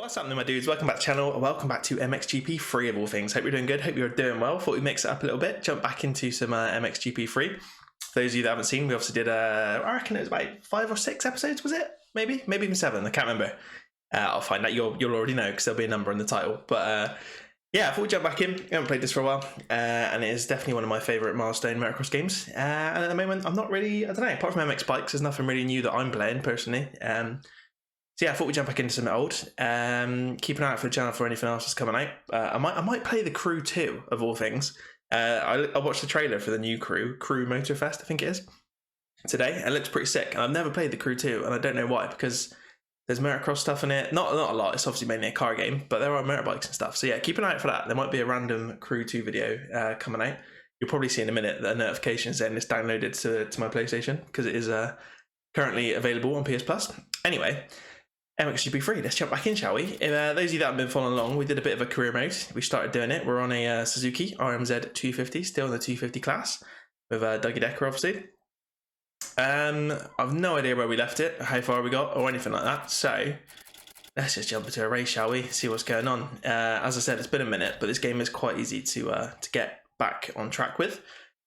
What's happening, my dudes? Welcome back to the channel. Welcome back to MXGP3 of all things. Hope you're doing good. Hope you're doing well. Thought we'd mix it up a little bit. Jump back into some MXGP3. For those of you that haven't seen, we obviously did, I reckon it was about 5 or 6 episodes, was it? Maybe even 7. I can't remember. I'll find out. You'll already know because there'll be a number in the title. But yeah, I thought we'd jump back in. I haven't played this for a while. And it is definitely one of my favourite milestone Motocross games. And at the moment, I'm not really, I don't know, apart from MX bikes, there's nothing really new that I'm playing personally. So yeah, I thought we'd jump back into some old. Keep an eye out for the channel for anything else that's coming out. I might play the Crew 2 of all things. I watched the trailer for the new Crew Motorfest, I think it is, today. And it looks pretty sick. And I've never played the Crew 2, and I don't know why, because there's Motocross stuff in it. Not a lot. It's obviously mainly a car game, but there are motorbikes and stuff. So yeah, keep an eye out for that. There might be a random Crew 2 video coming out. You'll probably see in a minute the notification saying it's downloaded to my PlayStation, because it is currently available on PS Plus. Anyway. MXGP3, let's jump back in, shall we? If those of you that have been following along, we did a bit of a career mode. We started doing it. We're on a Suzuki RMZ 250, still in the 250 class, with Dougie Decker, obviously. I've no idea where we left it, how far we got, or anything like that. So let's just jump into a race, shall we? See what's going on. As I said, it's been a minute, but this game is quite easy to get back on track with.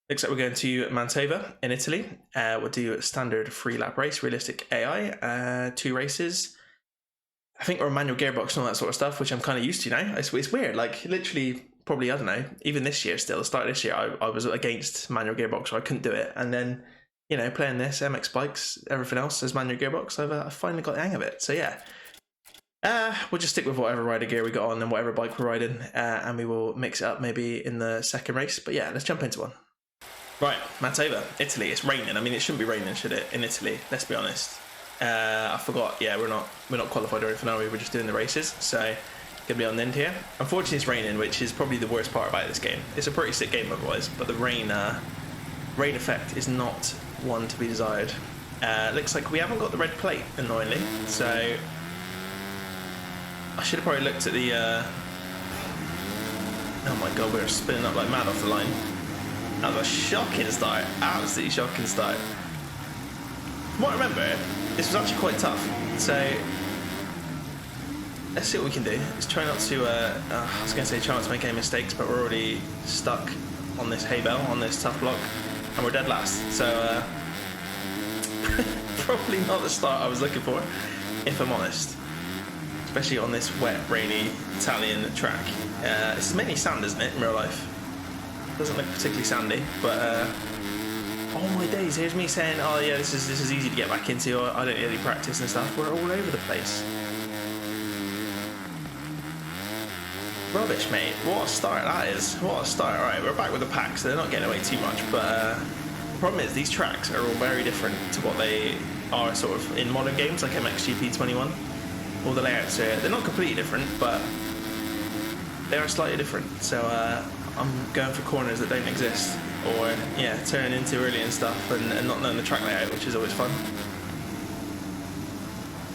Looks like we're going to Mantova in Italy. We'll do a standard 3-lap race, realistic AI, 2 races. I think we're a manual gearbox and all that sort of stuff, which I'm kind of used to now. It's weird, like literally probably, I don't know, even this year still, the start of this year, I was against manual gearbox, so I couldn't do it. And then, you know, playing this, MX bikes, everything else as manual gearbox, I've finally got the hang of it. So yeah, we'll just stick with whatever rider gear we got on and whatever bike we're riding, and we will mix it up maybe in the second race. But yeah, let's jump into one. Right, Mantova, Italy. It's raining. I mean, it shouldn't be raining, should it, in Italy? Let's be honest. I forgot. Yeah, we're not qualified or anything, are we? We're just doing the races, so gonna be on the end here. Unfortunately, it's raining, which is probably the worst part about this game. It's a pretty sick game otherwise, but the rain effect is not one to be desired. Looks like we haven't got the red plate, annoyingly. So I should have probably looked at the. Oh my god, we're spinning up like mad off the line. That was a shocking start. Absolutely shocking start. From what I remember, this was actually quite tough, so let's see what we can do. Let's try not to, I was going to say try not to make any mistakes, but we're already stuck on this hay bale, on this tough block, and we're dead last, so probably not the start I was looking for, if I'm honest, especially on this wet, rainy Italian track. This is mainly sand, isn't it, in real life? Doesn't look particularly sandy, but oh my days, here's me saying, oh yeah, this is easy to get back into, or I don't need any practice and stuff. We're all over the place. Rubbish, mate. What a start that is. What a start. Alright, we're back with the pack, so they're not getting away too much, but the problem is these tracks are all very different to what they are sort of in modern games, like MXGP21. All the layouts are, they're not completely different, but they are slightly different. So I'm going for corners that don't exist, or yeah, turning into early and stuff, and not knowing the track layout, which is always fun.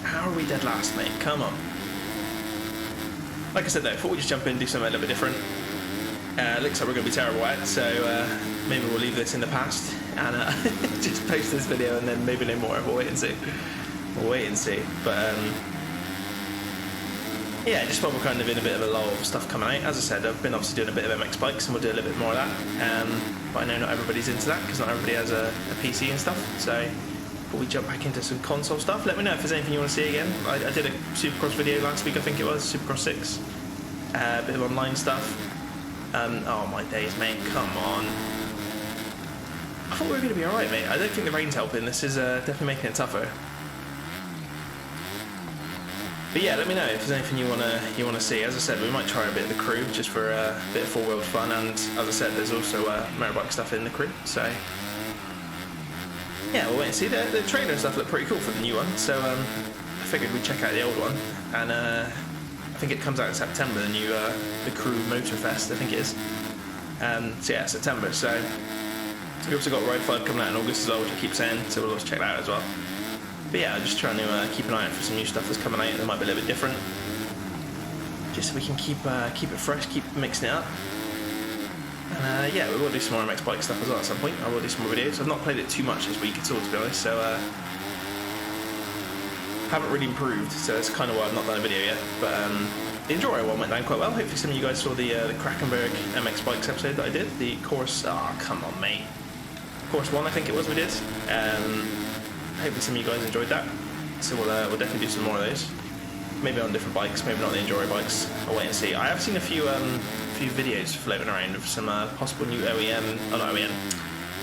How are we dead last, mate? Come on. Like I said though, thought we'd just jump in and do something a little bit different. Looks like we're going to be terrible at it, so maybe we'll leave this in the past and just post this video, and then maybe no more. We'll wait and see. But yeah, just while we're kind of in a bit of a lull of stuff coming out. As I said, I've been obviously doing a bit of MX bikes, and we'll do a little bit more of that. But I know not everybody's into that, because not everybody has a PC and stuff. So before we jump back into some console stuff, let me know if there's anything you want to see again. I did a Supercross video last week, I think it was, Supercross 6. A bit of online stuff. Oh my days, mate, come on. I thought we were going to be alright, mate. I don't think the rain's helping. This is definitely making it tougher. But yeah, let me know if there's anything you wanna see. As I said, we might try a bit of the Crew just for a bit of four-wheeled fun, and as I said, there's also motorbike stuff in the Crew. So yeah, we'll wait and see. The trailer and stuff look pretty cool for the new one, so I figured we'd check out the old one. And I think it comes out in September, the new the Crew Motorfest, I think it is. So yeah, September. So we also got Ride 5 coming out in August as well, which I keep saying, so we'll also check that out as well. But yeah, I'm just trying to keep an eye out for some new stuff that's coming out that might be a little bit different, just so we can keep it fresh, keep mixing it up. And yeah, we will do some more MX bike stuff as well at some point. I will do some more videos. I've not played it too much this week at all, to be honest, so haven't really improved, so that's kind of why I've not done a video yet. But the Enduro one went down quite well. Hopefully some of you guys saw the Krakenberg MX Bikes episode that I did. The course, oh come on mate, course 1 I think it was we did. Hopefully some of you guys enjoyed that. So we'll definitely do some more of those. Maybe on different bikes, maybe not the Enduro bikes. I'll wait and see. I have seen a few videos floating around of some possible new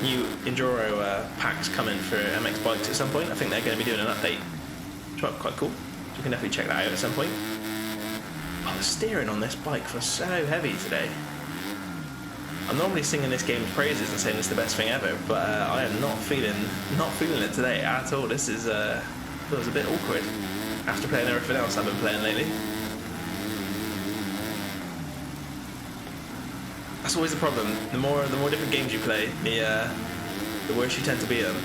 new Enduro packs coming for MX bikes at some point. I think they're going to be doing an update, which might be quite cool. So you can definitely check that out at some point. Oh, the steering on this bike feels so heavy today. I'm normally singing this game's praises and saying it's the best thing ever, but I am not feeling it today at all. This is feels a bit awkward after playing everything else I've been playing lately. That's always the problem. The more different games you play, the worse you tend to be at them.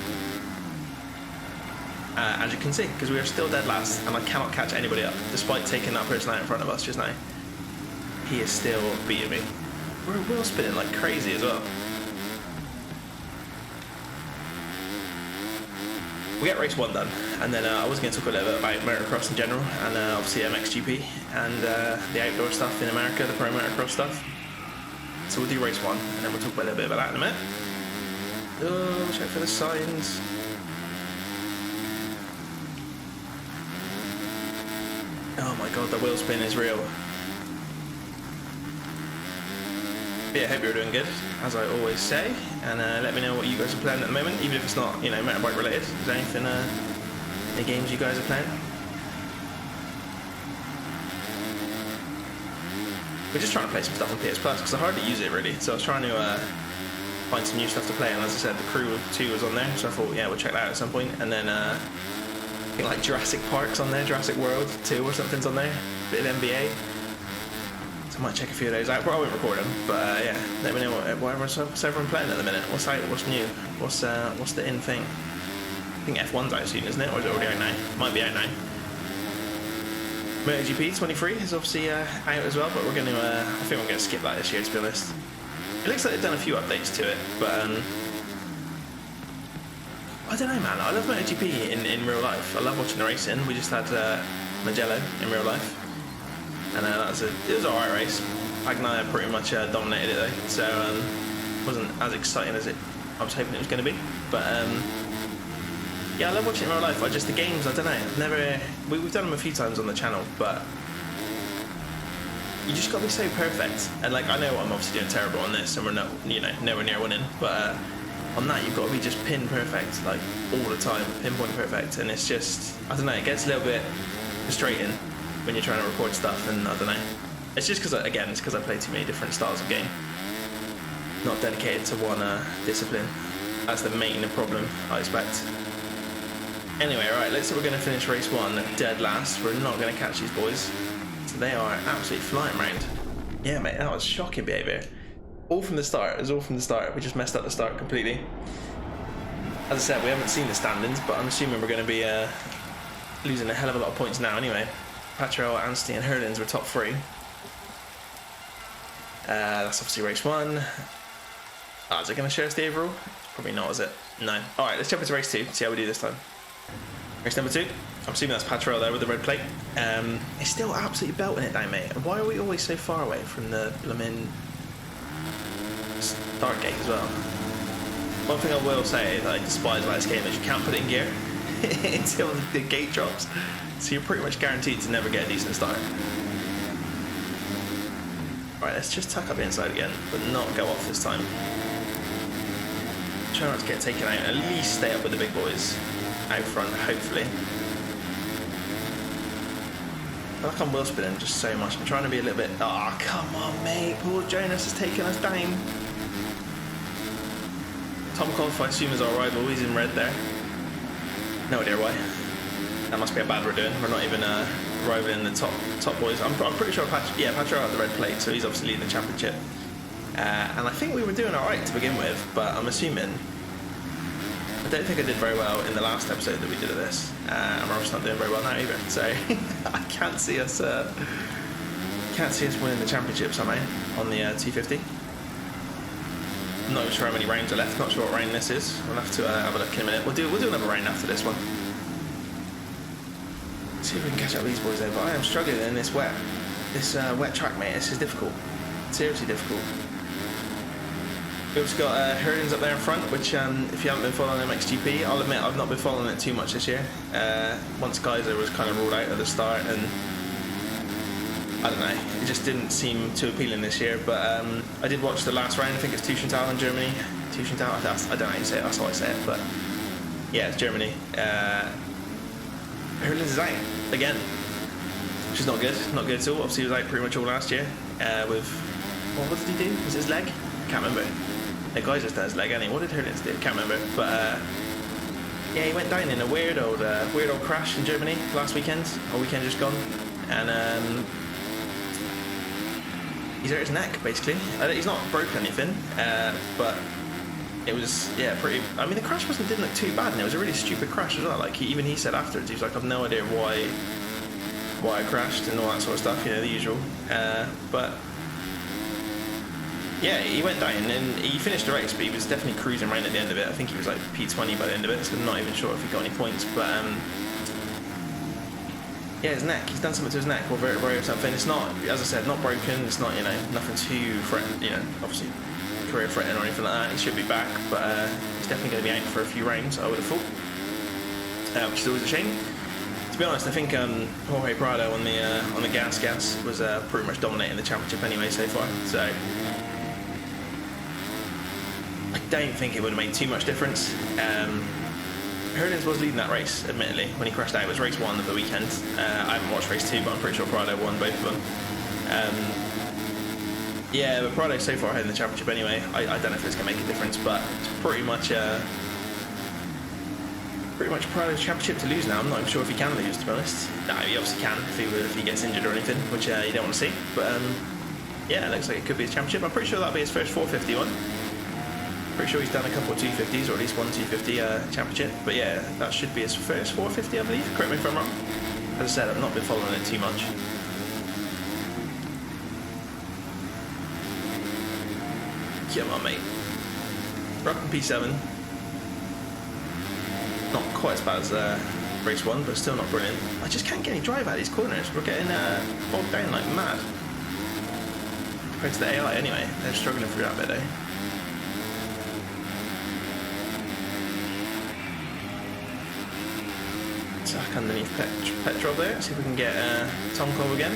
As you can see, because we are still dead last, and I cannot catch anybody up, despite taking that person out in front of us just now. He is still beating me. We're wheel spinning like crazy as well. We get race 1 done, and then I was going to talk a little bit about Motocross in general, and obviously MXGP, and the outdoor stuff in America, the pro Motocross stuff. So we'll do race 1, and then we'll talk a little bit about that in a minute. Oh, check for the signs. Oh my god, the wheel spin is real. But yeah, hope you're doing good, as I always say, and let me know what you guys are playing at the moment, even if it's not, you know, motorbike related. Is there anything, any games you guys are playing? We're just trying to play some stuff on PS Plus, because I hardly use it really, so I was trying to find some new stuff to play, and as I said, the Crew 2 was on there, so I thought, yeah, we'll check that out at some point, and then I think like Jurassic Park's on there, Jurassic World 2 or something's on there, a bit of NBA. I might check a few of those out. Well, I won't record them, but yeah, let me know what everyone's playing at the minute. What's out? What's new? What's the in thing? I think F1's out soon, isn't it? Or is it already out now? Might be out now. MXGP3 is obviously out as well, but we're going to. I think we're going to skip that this year, to be honest. It looks like they've done a few updates to it, but I don't know, man. I love MotoGP in real life. I love watching the racing. We just had Magello in real life. And it was an alright race. Pagnaia pretty much dominated it though, so wasn't as exciting as I was hoping it was going to be. But yeah, I love watching it in real life. The games, I don't know. We've done them a few times on the channel, but you just got to be so perfect. And like, I know I'm obviously doing terrible on this, and we're not, you know, nowhere near winning. But on that, you've got to be just pin perfect, like all the time, pinpoint perfect. And it's just, I don't know, it gets a little bit frustrating when you're trying to record stuff, and I don't know. It's just because, again, it's because I play too many different styles of game. Not dedicated to one discipline. That's the main problem, I expect. Anyway, right, let's say we're going to finish race 1 dead last. We're not going to catch these boys. So they are absolutely flying around. Yeah, mate, that was shocking behaviour. All from the start. It was all from the start. We just messed up the start completely. As I said, we haven't seen the standings, but I'm assuming we're going to be losing a hell of a lot of points now anyway. Patrol, Anstey and Hurlins were top 3. That's obviously race 1. Oh, is it going to show us the overall? Probably not, is it? No. Alright, let's jump into race 2, see how we do this time. Race number 2. I'm assuming that's Patrol there with the red plate. It's still absolutely belting it down, mate. Why are we always so far away from the blooming start gate as well? One thing I will say that I despise about this game is you can't put it in gear until the gate drops. So you're pretty much guaranteed to never get a decent start. Right, let's just tuck up inside again, but not go off this time. Try not to get taken out, at least stay up with the big boys out front, hopefully. I feel like I'm wheel spinning just so much. I'm trying to be a little bit... Oh, come on, mate. Poor Jonas is taking us down. Tom Kolf, I assume, is our rival. He's in red there. No idea why. That must be how bad we're doing. We're not even rivaling the top boys. I'm pretty sure Patrick had the red plate, so he's obviously leading the championship. And I think we were doing alright to begin with, but I'm assuming... I don't think I did very well in the last episode that we did of this. And we're obviously not doing very well now either. So I can't see us winning the championship somehow on the 250. I'm not even sure how many rounds are left. Not sure what round this is. We'll have to have a look in a minute. We'll do another round after this one. See if we can catch up with these boys though, but I am struggling in this wet track, mate. This is difficult. Seriously difficult. We've also got Hurlins up there in front, which if you haven't been following MXGP, I'll admit I've not been following it too much this year. Once Geyser was kind of ruled out at the start, and I don't know, it just didn't seem too appealing this year. But I did watch the last round. I think it's Tuchenthal in Germany. Tuchenthal, I don't know how you say it, that's how I say it, but yeah, it's Germany. Hurlins is out again, which is not good at all. Obviously he was out pretty much all last year with, what did he do? Was it his leg? Can't remember. The guy's just done his leg, anyway. What did Hurlins do? Can't remember. But yeah, he went down in a weird old crash in Germany last weekend, or weekend just gone, and he's hurt his neck basically. He's not broken anything, but it was, yeah, pretty. I mean, the crash didn't look too bad, and it was a really stupid crash as well. Like even he said afterwards, he was like, "I've no idea why I crashed and all that sort of stuff." You know, the usual. But yeah, he went down and he finished the race, but he was definitely cruising around at the end of it. I think he was like P20 by the end of it, so I'm not even sure if he got any points. But yeah, his neck. He's done something to his neck or vertebrae or something. It's not, as I said, not broken. It's not, you know, nothing too threatening. You know, obviously career threatening or anything like that. He should be back, but he's definitely going to be out for a few rounds, I would have thought, which is always a shame. To be honest, I think Jorge Prado on the gas was pretty much dominating the championship anyway so far. So I don't think it would have made too much difference. Hurlins was leading that race, admittedly, when he crashed out. It was race 1 of the weekend. I haven't watched race 2, but I'm pretty sure Prado won both of them. Yeah, but Prado's so far ahead in the championship anyway. I don't know if it's going to make a difference, but it's pretty much Prado's championship to lose now. I'm not even sure if he can lose, to be honest. No, he obviously can if he gets injured or anything, which you don't want to see. But yeah, it looks like it could be his championship. I'm pretty sure that'll be his first 450 one. Pretty sure he's done a couple of 250s, or at least one 250 championship. But yeah, that should be his first 450, I believe. Correct me if I'm wrong. As I said, I've not been following it too much. Come on, mate. We're up in P7. Not quite as bad as race 1, but still not brilliant. I just can't get any drive out of these corners. We're getting bogged down like mad. Compared to the AI anyway. They're struggling through that bit though. Tuck underneath Petrol there. See if we can get Tom Cobb again.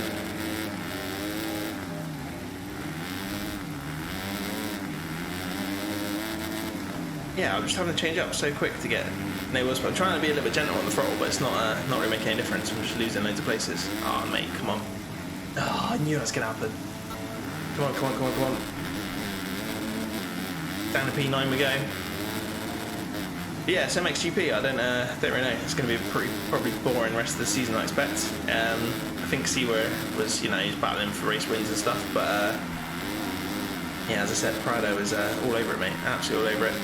Yeah, I'm just having to change up so quick to get neighbours, but I'm trying to be a little bit gentle on the throttle, but it's not really making any difference. I'm just losing loads of places. Oh, mate, come on. Oh, I knew that was going to happen. Come on. Down to P9 we go. But yeah, it's MXGP. I don't really know. It's going to be a probably boring rest of the season, I expect. I think Seawer was, you know, he's battling for race wins and stuff, but yeah, as I said, Prado is all over it, mate. Absolutely all over it.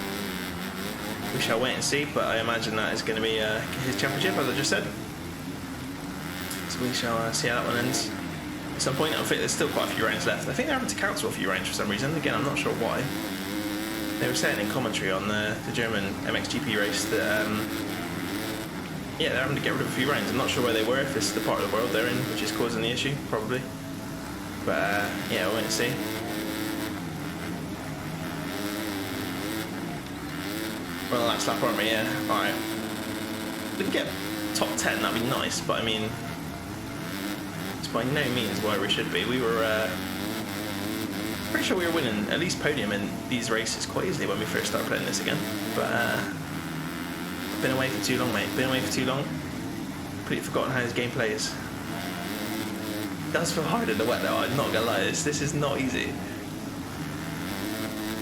We shall wait and see, but I imagine that is going to be his championship, as I just said. So we shall see how that one ends. At some point, I think there's still quite a few rounds left. I think they're having to cancel a few rounds for some reason. Again, I'm not sure why. They were saying in commentary on the German MXGP race that yeah, they're having to get rid of a few rounds. I'm not sure where they were, if this is the part of the world they're in which is causing the issue, probably. But yeah, we'll wait and see. We're on the last lap, aren't we? Yeah. Alright. If we can get top 10, that'd be nice, but I mean, it's by no means where we should be. We were pretty sure we were winning at least podium in these races quite easily when we first started playing this again. But I've been away for too long, mate. Been away for too long. Completely forgotten how this game plays. It does feel hard in the wet though, I'm not gonna lie. This is not easy.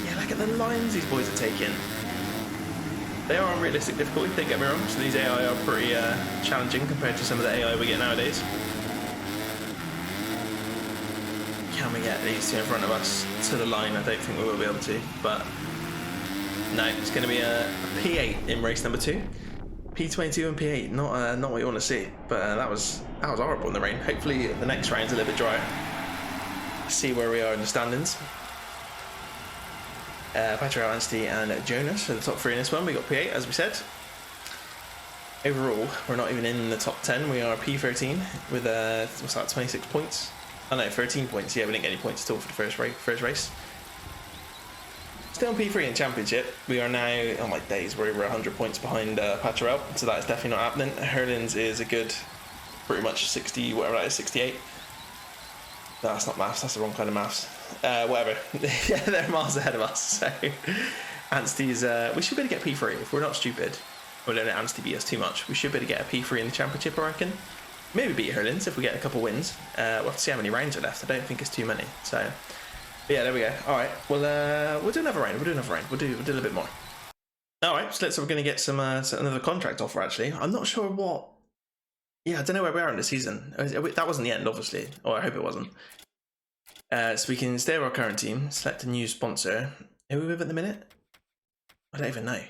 Yeah, look at the lines these boys are taking. They are unrealistic difficulty, don't get me wrong, so these AI are pretty challenging compared to some of the AI we get nowadays. Can we get these two in front of us to the line? I don't think we will be able to, but no, it's going to be a P8 in race number 2. P22 and P8, not what you want to see, but that was horrible in the rain. Hopefully the next round's a little bit drier. See where we are in the standings. Patrick, Anstey and Jonas for the top 3 in this one. We got P8, as we said. Overall, we're not even in the top 10. We are P13 with what's that, 26 points? Oh no, 13 points. Yeah, we didn't get any points at all for the first race. Still on P3 in Championship. We are now, oh my days, we're over 100 points behind Patrell, so that is definitely not happening. Hurlins is a good, pretty much 60, whatever that is, 68. No, that's not maths, that's the wrong kind of maths. Whatever. Yeah, they're miles ahead of us, so Anstey's, we should be able to get P3 if we're not stupid. Well, don't let Anstey beat us too much. We should be able to get a P3 in the Championship, I reckon. Maybe beat Hurlins if we get a couple wins. We'll have to see how many rounds are left. I don't think it's too many, so... But yeah, there we go. All right, well, we'll do another round. We'll do a little bit more. All right, so we're going to get some another contract offer. Actually, I'm not sure what. Yeah, I don't know where we are in the season. That wasn't the end, obviously, or I hope it wasn't. So we can stay with our current team. Select a new sponsor. Who are we with at the minute? I don't even know.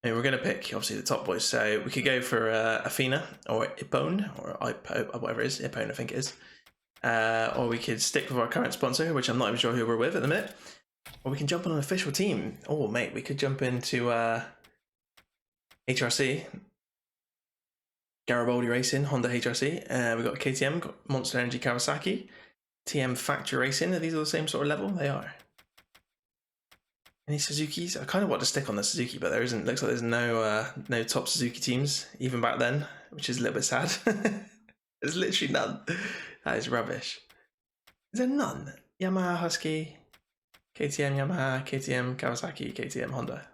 I mean, we're going to pick obviously the top boys. So we could go for Athena or Ipone or whatever it is. Ipone, I think it is. Or we could stick with our current sponsor, which I'm not even sure who we're with at the minute. Or we can jump on an official team. Oh, mate, we could jump into HRC. Garibaldi Racing, Honda HRC. We've got KTM, got Monster Energy Kawasaki. TM Factory Racing. Are these all the same sort of level? They are. Any Suzukis? I kind of want to stick on the Suzuki, but there isn't. Looks like there's no top Suzuki teams, even back then, which is a little bit sad. There's literally none. That is rubbish. Is there none? Yamaha, Husky, KTM, Yamaha, KTM, Kawasaki, KTM, Honda.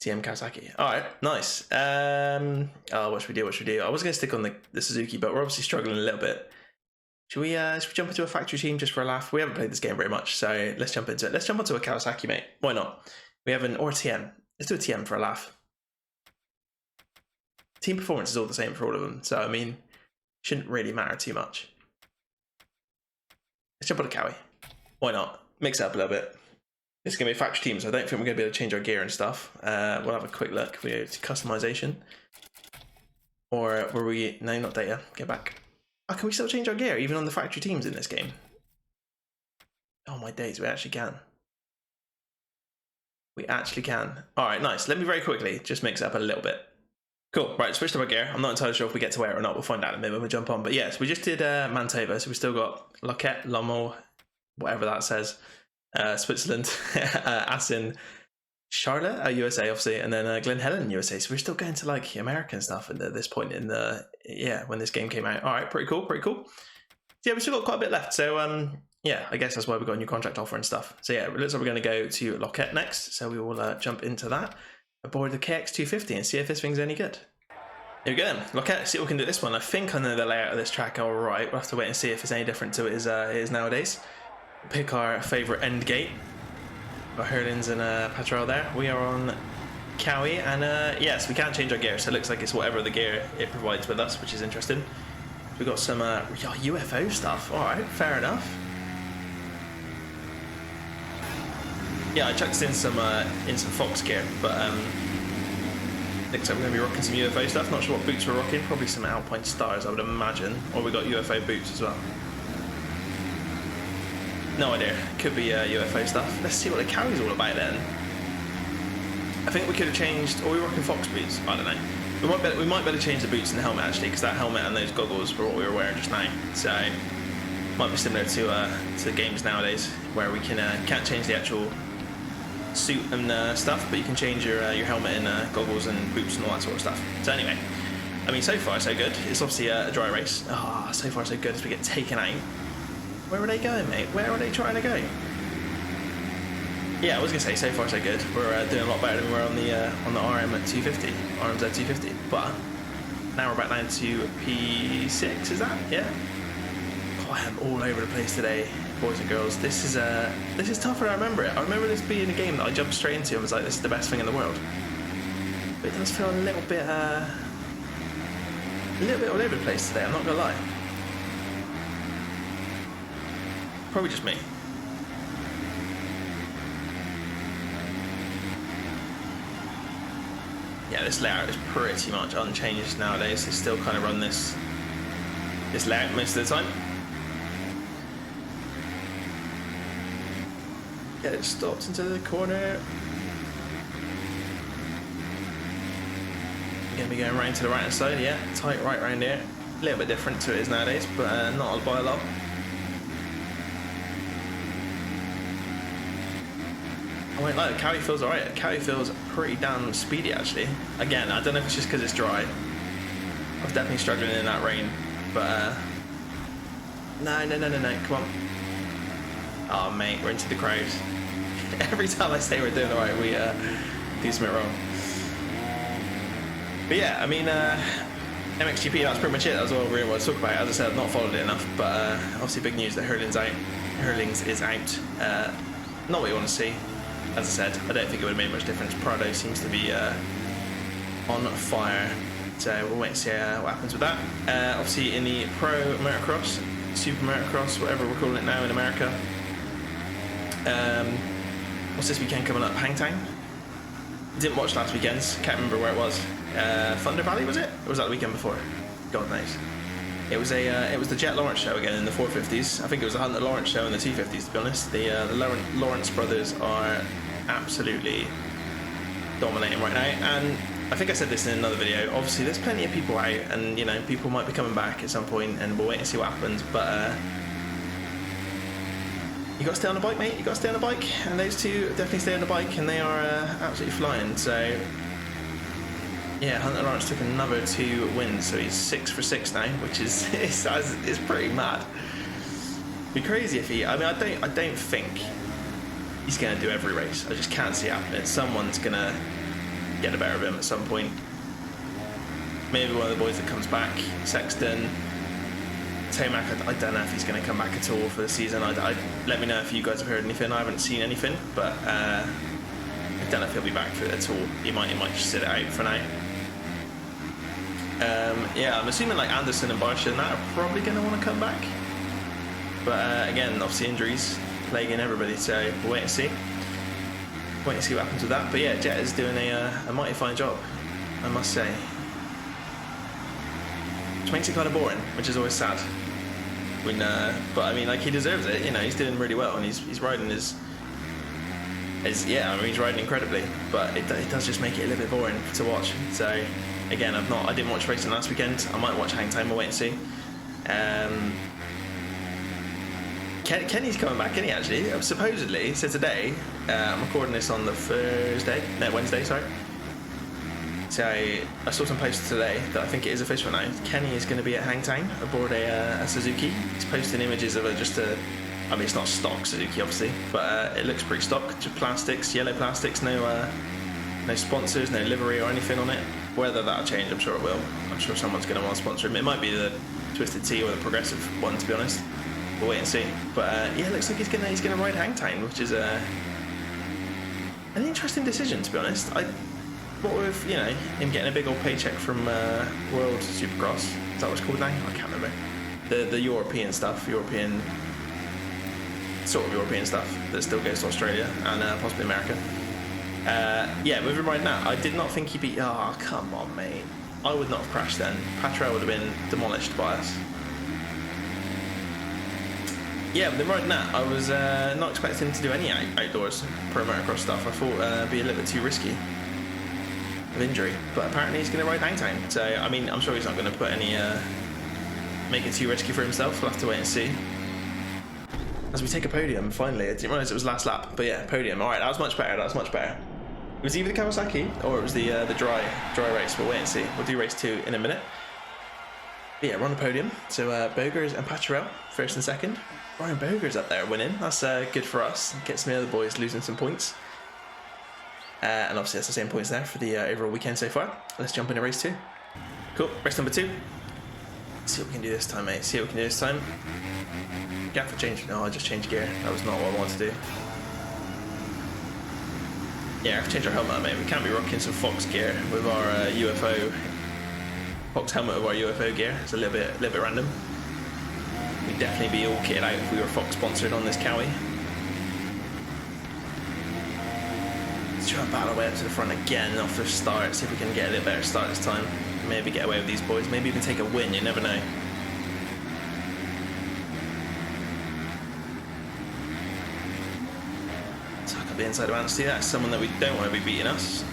TM Kawasaki. Alright, nice. Oh, what should we do? I was going to stick on the Suzuki, but we're obviously struggling a little bit. Should we jump into a factory team just for a laugh? We haven't played this game very much, so let's jump into it. Let's jump onto a Kawasaki, mate. Why not? We have or TM. Let's do a TM for a laugh. Team performance is all the same for all of them, so I mean, shouldn't really matter too much. Let's jump on a Cowie. Why not? Mix it up a little bit. It's going to be a factory team, so I don't think we're going to be able to change our gear and stuff. We'll have a quick look. We go to customization. Or were we... No, not data. Get back. Oh, can we still change our gear, even on the factory teams in this game? Oh my days, we actually can. We actually can. Alright, nice. Let me very quickly just mix it up a little bit. Cool, right, switched up our gear. I'm not entirely sure if we get to wear it or not. We'll find out in a minute when we jump on. But yes, we just did Mantova, so we still got Locket, Lommel, whatever that says, Switzerland, Assen, Charlotte, USA, obviously, and then Glen Helen, USA. So we're still going to like American stuff at this point in the, when this game came out. All right, pretty cool. So yeah, we still got quite a bit left. So yeah, I guess that's why we got a new contract offer and stuff. So yeah, it looks like we're going to go to Locket next. So we will jump into that aboard the KX250 and see if this thing's any good. Here we go then. Locket, see what we can do this one. I think I know the layout of this track all right. We'll have to wait and see if it's any different to it is nowadays. Pick our favourite end gate. Got Hurlins and Patrol there. We are on Cowie, and yes, we can't change our gear, so it looks like it's whatever the gear it provides with us, which is interesting. We've got some UFO stuff. Alright, fair enough. Yeah, I chucked in some Fox gear, but looks like we're going to be rocking some UFO stuff. Not sure what boots we're rocking. Probably some Alpine Stars, I would imagine. Or we got UFO boots as well. No idea. Could be UFO stuff. Let's see what the Cowie's all about then. I think we could have changed... Or we rocking Fox boots? I don't know. We might better change the boots and the helmet, actually, because that helmet and those goggles were what we were wearing just now. So, might be similar to games nowadays, where we can't change the actual suit and stuff, but you can change your helmet and goggles and boots and all that sort of stuff. So anyway, I mean, so far so good. It's obviously a dry race. So far so good as we get taken out. Where are they going, mate? Where are they trying to go? Yeah, I was gonna say so far so good. We're doing a lot better than we were on the RM250, RMZ250. But now we're back down to P6. Is that? Yeah. Oh, I am all over the place today, boys and girls. This is tougher than I remember it. I remember this being a game that I jumped straight into and was like, this is the best thing in the world. But it does feel a little bit all over the place today. I'm not gonna lie. Probably just me. Yeah, this layout is pretty much unchanged nowadays. They still kind of run this layout most of the time. Get it stopped into the corner. Gonna be going round to the right hand side, yeah, tight right round here. A little bit different to it is nowadays, but not by a lot. I won't lie, the Cowie feels alright. The Cowie feels pretty damn speedy actually. Again, I don't know if it's just because it's dry. I was definitely struggling in that rain, but no, come on. Oh mate, we're into the crowd. Every time I say we're doing alright, we do something wrong. But yeah, I mean, MXGP, that's pretty much it. That was all I really wanted to talk about. As I said, I've not followed it enough, but obviously big news that Hurlings is out. Not what you want to see. As I said, I don't think it would have made much difference. Prado seems to be on fire, so we'll wait and see what happens with that. Obviously in the Pro Motocross, Super Motocross, whatever we're calling it now in America. What's this weekend coming up? Hangtang? Didn't watch last weekend's, can't remember where it was. Thunder Valley, was it? Or was that the weekend before? God knows. It was the Jet Lawrence show again in the 450s. I think it was the Hunter Lawrence show in the 250s, to be honest. The Lawrence brothers are absolutely dominating right now. And I think I said this in another video. Obviously, there's plenty of people out, and you know, people might be coming back at some point, and we'll wait and see what happens. But you got to stay on the bike, mate. You got to stay on the bike, and those two definitely stay on the bike, and they are absolutely flying. So. Yeah, Hunter Lawrence took another 2 wins, so he's 6 for 6 now, which is pretty mad. It'd be crazy if he. I mean, I don't think he's gonna do every race. I just can't see it happening. Someone's gonna get the better of him at some point. Maybe one of the boys that comes back, Sexton, Tomac. I don't know if he's gonna come back at all for the season. Let me know if you guys have heard anything. I haven't seen anything, but I don't know if he'll be back for it at all. He might just sit it out for now. Yeah, I'm assuming like Anderson and Barsha and that are probably going to want to come back. But again, obviously injuries plaguing everybody, so we'll wait and see. Wait and see what happens with that. But yeah, Jet is doing a mighty fine job, I must say. Which makes it kind of boring, which is always sad. But I mean, like, he deserves it. You know, he's doing really well, and he's riding he's riding incredibly, but it does just make it a little bit boring to watch. So again, I didn't watch racing last weekend. I might watch Hangtime. We'll wait and see. Kenny's coming back, isn't he? Actually, supposedly. So today, I'm recording this on the Wednesday. Sorry. So I saw some posts today that I think it is official now. Kenny is going to be at Hangtime aboard a Suzuki. He's posting images of I mean, it's not stock Suzuki, obviously, but it looks pretty stock. Just plastics, yellow plastics, no sponsors, no livery or anything on it. Whether that'll change, I'm sure it will. I'm sure someone's going to want to sponsor him. It might be the Twisted Tea or the Progressive one, to be honest. We'll wait and see. But yeah, it looks like he's gonna ride Hangtime, which is an interesting decision, to be honest. What with him getting a big old paycheck from World Supercross? Is that what it's called now? I can't remember. The European stuff, sort of European stuff that still goes to Australia and possibly America. Yeah, with him riding that, I did not think he'd be. Oh, come on, mate. I would not have crashed then. Patrell would have been demolished by us. Yeah, with him riding that, I was not expecting him to do any outdoors pro motocross stuff. I thought it'd be a little bit too risky of injury, but apparently he's going to ride Hangtime. So, I mean, I'm sure he's not going to put any make it too risky for himself. We'll have to wait and see. As we take a podium, finally. I didn't realise it was last lap, but yeah, podium. All right, that was much better. It was either the Kawasaki or it was the dry race. We'll wait and see. We'll do race 2 in a minute. But yeah, we're on the podium. So Bogers and Patrell, first and second. Ryan Bogers up there winning. That's good for us. Get some of the other boys losing some points. And obviously that's the same points there for the overall weekend so far. Let's jump into race 2. Cool, race number 2. Let's see what we can do this time, mate. Gap for change. No, I just changed gear. That was not what I wanted to do. Yeah, I have to change our helmet, mate. We can't be rocking some Fox gear with our UFO Fox helmet with our UFO gear. It's a little bit random. We'd definitely be all kitted out if we were Fox sponsored on this Cowie. Let's try and battle our way up to the front again off the start. See if we can get a little better start this time. Maybe get away with these boys. Maybe even take a win. You never know. The inside of Anstey, that's someone that we don't want to be beating us.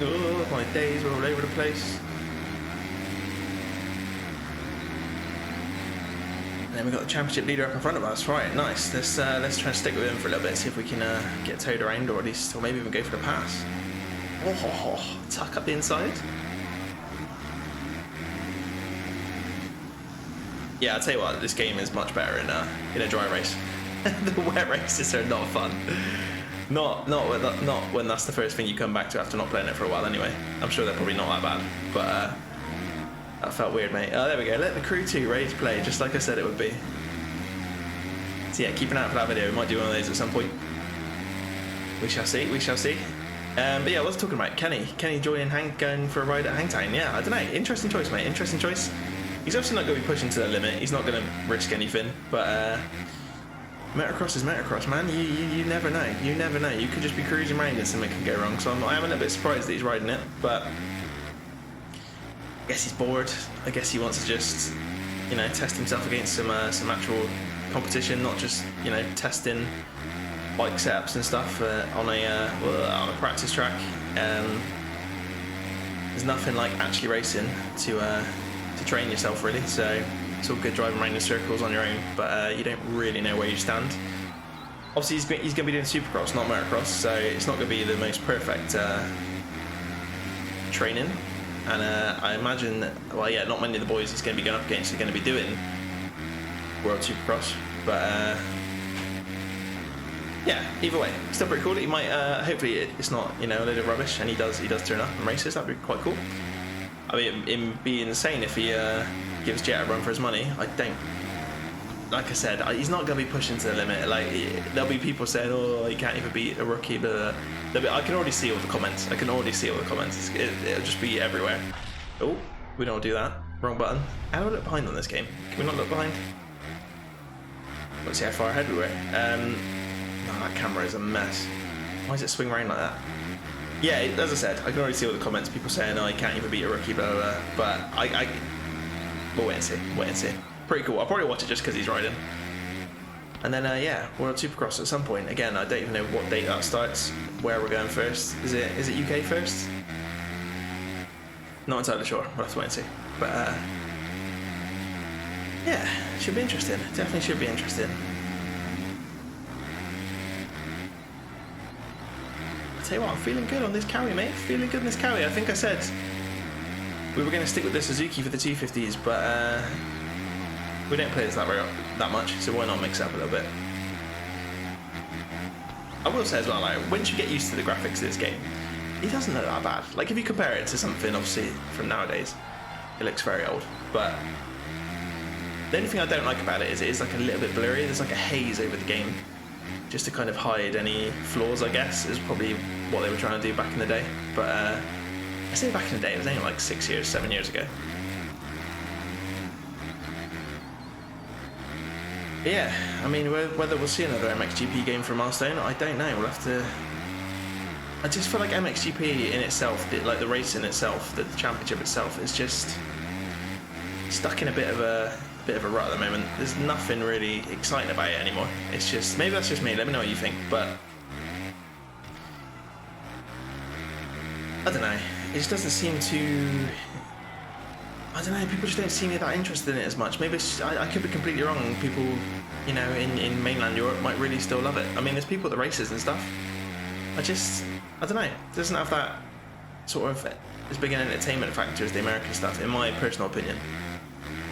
Oh, my days were all over the place. And then we got the championship leader up in front of us. Right, nice. Let's try and stick with him for a little bit, see if we can get towed around, or at least, or maybe even go for the pass. Oh, tuck up the inside. Yeah, I'll tell you what, this game is much better in a dry race. The wet races are not fun. Not when that's the first thing you come back to after not playing it for a while anyway. I'm sure they're probably not that bad, but that felt weird, mate. Oh, there we go. Let the Crew 2 race play, just like I said it would be. So yeah, keep an eye out for that video. We might do one of those at some point. We shall see, we shall see. But yeah, I was talking about Kenny joining Hank, going for a ride at Hangtown. Yeah, I don't know. Interesting choice, mate. Interesting choice. He's obviously not going to be pushing to the limit. He's not going to risk anything. But Motocross is Motocross, man. You never know. You never know. You could just be cruising around and something could go wrong. So I am a little bit surprised that he's riding it. But I guess he's bored. I guess he wants to just, you know, test himself against some actual competition, not just, you know, testing bike setups and stuff on a practice track. There's nothing like actually racing to train yourself, really. So it's all good driving around in circles on your own, but you don't really know where you stand. Obviously, he's going to be doing Supercross, not Motocross, so it's not going to be the most perfect training. And I imagine that, well, yeah, not many of the boys he's going to be going up against are going to be doing World Supercross, but yeah, either way, still pretty cool. He might, hopefully it's not, you know, a load of rubbish, and he does turn up and races. That'd be quite cool. I mean, it'd be insane if he gives Jet a run for his money. I don't, like I said, he's not going to be pushing to the limit. Like, there'll be people saying, oh, he can't even beat a rookie, but I can already see all the comments. It'll just be everywhere. Oh, we don't do that. Wrong button. How do I look behind on this game? Can we not look behind? Let's see how far ahead we were. Oh, that camera is a mess. Why does it swing around like that? Yeah, as I said, I can already see all the comments. People saying, "Oh, he can't even beat a rookie," blah blah blah. But we'll wait and see. Wait and see. Pretty cool. I'll probably watch it just because he's riding. And then yeah, World Supercross at some point. Again, I don't even know what date that starts. Where we're going first? Is it UK first? Not entirely sure. We'll have to wait and see. But yeah, should be interesting. Definitely should be interesting. Tell you what, I'm feeling good on this carry, mate. Feeling good on this carry. I think I said we were going to stick with the Suzuki for the 250s, but we don't play this that much, so why not mix it up a little bit? I will say as well, like, once you get used to the graphics of this game, it doesn't look that bad. Like, if you compare it to something, obviously, from nowadays, it looks very old. But the only thing I don't like about it is like a little bit blurry. There's like a haze over the game, just to kind of hide any flaws, I guess, is probably what they were trying to do back in the day. But I say back in the day, it was only like 7 years ago. But yeah, I mean, whether we'll see another MXGP game for Milestone, I don't know. We'll have to. I just feel like MXGP in itself, like the race in itself, the championship itself, is just stuck in a bit of a rut at the moment. There's nothing really exciting about it anymore. It's just, maybe that's just me. Let me know what you think. But I don't know. It just doesn't seem to. I don't know. People just don't seem that interested in it as much. Maybe I could be completely wrong. People, you know, in mainland Europe might really still love it. I mean, there's people at the races and stuff. I don't know. It doesn't have that sort of as big an entertainment factor as the American stuff, in my personal opinion.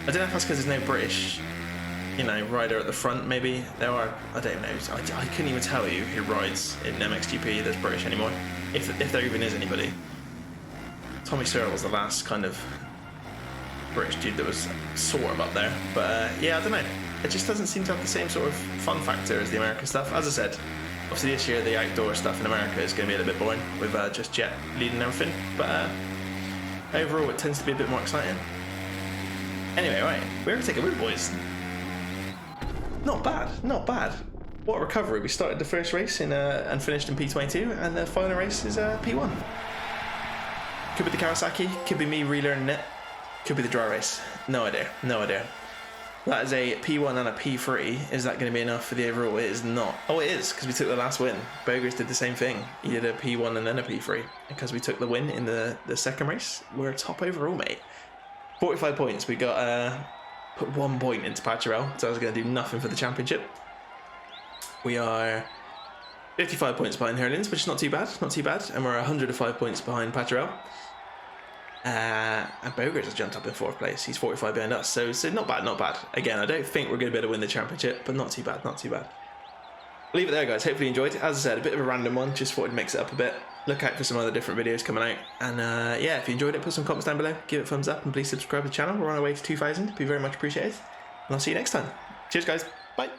I don't know if that's because there's no British, you know, rider at the front. Maybe there are. I don't know. I couldn't even tell you who rides in MXGP that's British anymore, if there even is anybody. Tommy Searle was the last kind of British dude that was sort of up there. But yeah, I don't know. It just doesn't seem to have the same sort of fun factor as the American stuff. As I said, obviously this year the outdoor stuff in America is going to be a little bit boring with just Jet leading everything. But overall, it tends to be a bit more exciting. Anyway, right, we're going to take a route, boys. Not bad, not bad. What a recovery. We started the first race and finished in P22, and the final race is P1. Could be the Kawasaki, could be me relearning it, could be the dry race. No idea, no idea. That is a P1 and a P3. Is that going to be enough for the overall? It is not. Oh, it is, because we took the last win. Bogers did the same thing. He did a P1 and then a P3. Because we took the win in the second race, we're top overall, mate. 45 points. We got put 1 point into Pacharel, so I was going to do nothing for the championship. We are 55 points behind Hurlins, which is not too bad. Not too bad. And we're 105 points behind Pacharel. And Bogers has jumped up in 4th place. He's 45 behind us, so not bad, not bad. Again, I don't think we're going to be able to win the championship, but not too bad, not too bad. I'll leave it there, guys. Hopefully you enjoyed it. As I said, a bit of a random one. Just thought I'd mix it up a bit. Look out for some other different videos coming out. And yeah, if you enjoyed it, put some comments down below. Give it a thumbs up, and please subscribe to the channel. We're on our way to 2,000. It'd be very much appreciated. And I'll see you next time. Cheers, guys. Bye.